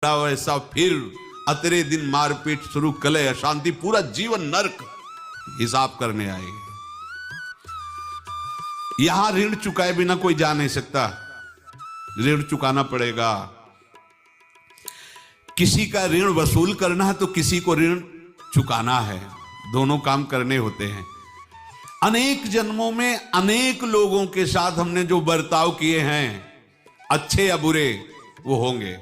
ऐसा फिर अतरे दिन मारपीट शुरू, कले अशांति, पूरा जीवन नरक हिसाब करने आए। यहां ऋण चुकाए बिना कोई जा नहीं सकता, ऋण चुकाना पड़ेगा। किसी का ऋण वसूल करना है तो किसी को ऋण चुकाना है, दोनों काम करने होते हैं। अनेक जन्मों में अनेक लोगों के साथ हमने जो बर्ताव किए हैं, अच्छे या बुरे, वो होंगे।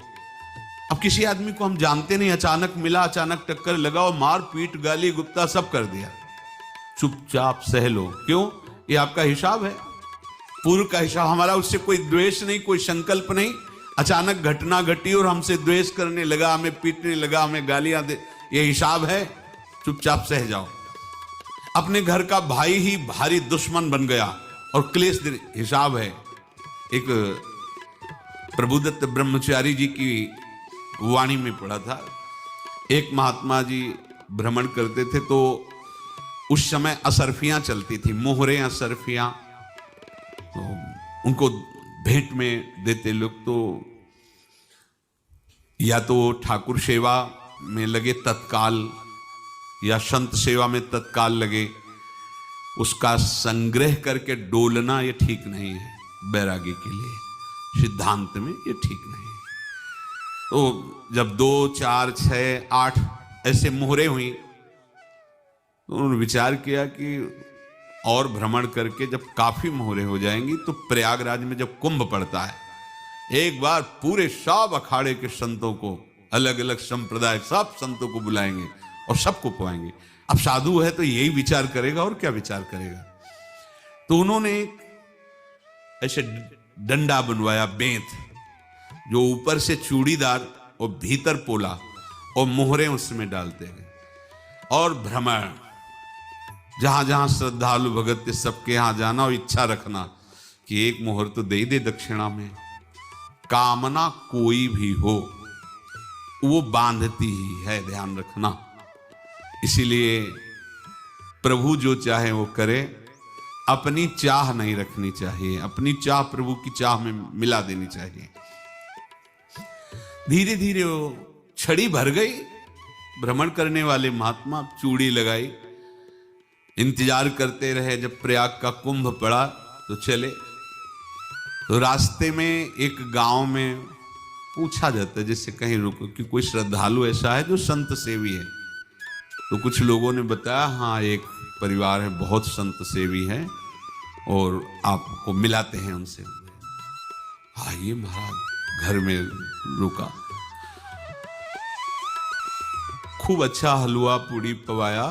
अब किसी आदमी को हम जानते नहीं, अचानक मिला, अचानक टक्कर लगा और मार पीट गाली गुप्ता सब कर दिया, चुपचाप सह लो। क्यों? ये आपका हिसाब है, पूर्व का हिसाब। हमारा उससे कोई द्वेष नहीं, कोई संकल्प नहीं। अचानक घटना घटी और हमसे द्वेष करने लगा, हमें पीटने लगा, हमें गालियां दे, ये हिसाब है, चुपचाप सह जाओ। अपने घर का भाई ही भारी दुश्मन बन गया और क्लेश, हिसाब है। एक प्रभुदत्त ब्रह्मचारी जी की वाणी में पढ़ा था, एक महात्मा जी भ्रमण करते थे तो उस समय असरफियां चलती थी, मोहरे असरफियां, तो उनको भेंट में देते लोग। तो या तो ठाकुर सेवा में लगे तत्काल या संत सेवा में तत्काल लगे, उसका संग्रह करके डोलना ये ठीक नहीं है, बैरागी के लिए सिद्धांत में ये ठीक नहीं है। तो जब 2, 4, 6, 8 ऐसे मोहरे हुई तो उन्होंने विचार किया कि और भ्रमण करके जब काफी मोहरे हो जाएंगी तो प्रयागराज में जब कुंभ पड़ता है, एक बार पूरे सब अखाड़े के संतों को, अलग अलग संप्रदाय सब संतों को बुलाएंगे और सबको पवाएंगे। अब साधु है तो यही विचार करेगा, और क्या विचार करेगा। तो उन्होंने ऐसे डंडा बनवाया, बेंत, जो ऊपर से चूड़ीदार और भीतर पोला, और मोहरे उसमें डालते हैं। और भ्रमण, जहां जहां श्रद्धालु भगत थे सबके यहां जाना और इच्छा रखना कि एक मोहर तो दे दे दक्षिणा में। कामना कोई भी हो वो बांधती ही है, ध्यान रखना। इसीलिए प्रभु जो चाहे वो करे, अपनी चाह नहीं रखनी चाहिए, अपनी चाह प्रभु की चाह में मिला देनी चाहिए। धीरे धीरे वो छड़ी भर गई, भ्रमण करने वाले महात्मा चूड़ी लगाई, इंतजार करते रहे। जब प्रयाग का कुंभ पड़ा तो चले। तो रास्ते में एक गांव में पूछा जाता है, जैसे कहीं रुको कि कोई श्रद्धालु ऐसा है जो संत सेवी है। तो कुछ लोगों ने बताया, हाँ एक परिवार है, बहुत संत सेवी है और आपको मिलाते हैं उनसे। आइए महाराज, घर में रुका, खूब अच्छा हलवा पूड़ी पवाया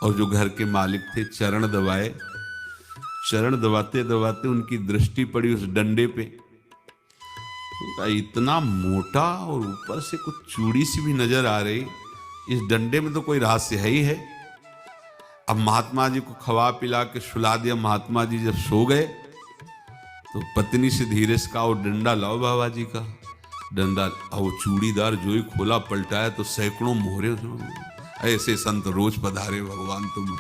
और जो घर के मालिक थे चरण दबाए। चरण दबाते दबाते उनकी दृष्टि पड़ी उस डंडे पे, तो इतना मोटा और ऊपर से कुछ चूड़ी सी भी नजर आ रही, इस डंडे में तो कोई रहस्य है ही है। अब महात्मा जी को खवा पिला के सुला दिया। महात्मा जी जब सो गए तो पत्नी से धीरे से कहा, वो डंडा लाओ बाबा जी का। डंडा, वो चूड़ीदार जो ही खोला पलटाया तो सैकड़ों मोहरे। ऐसे संत रोज पधारे भगवान तुम।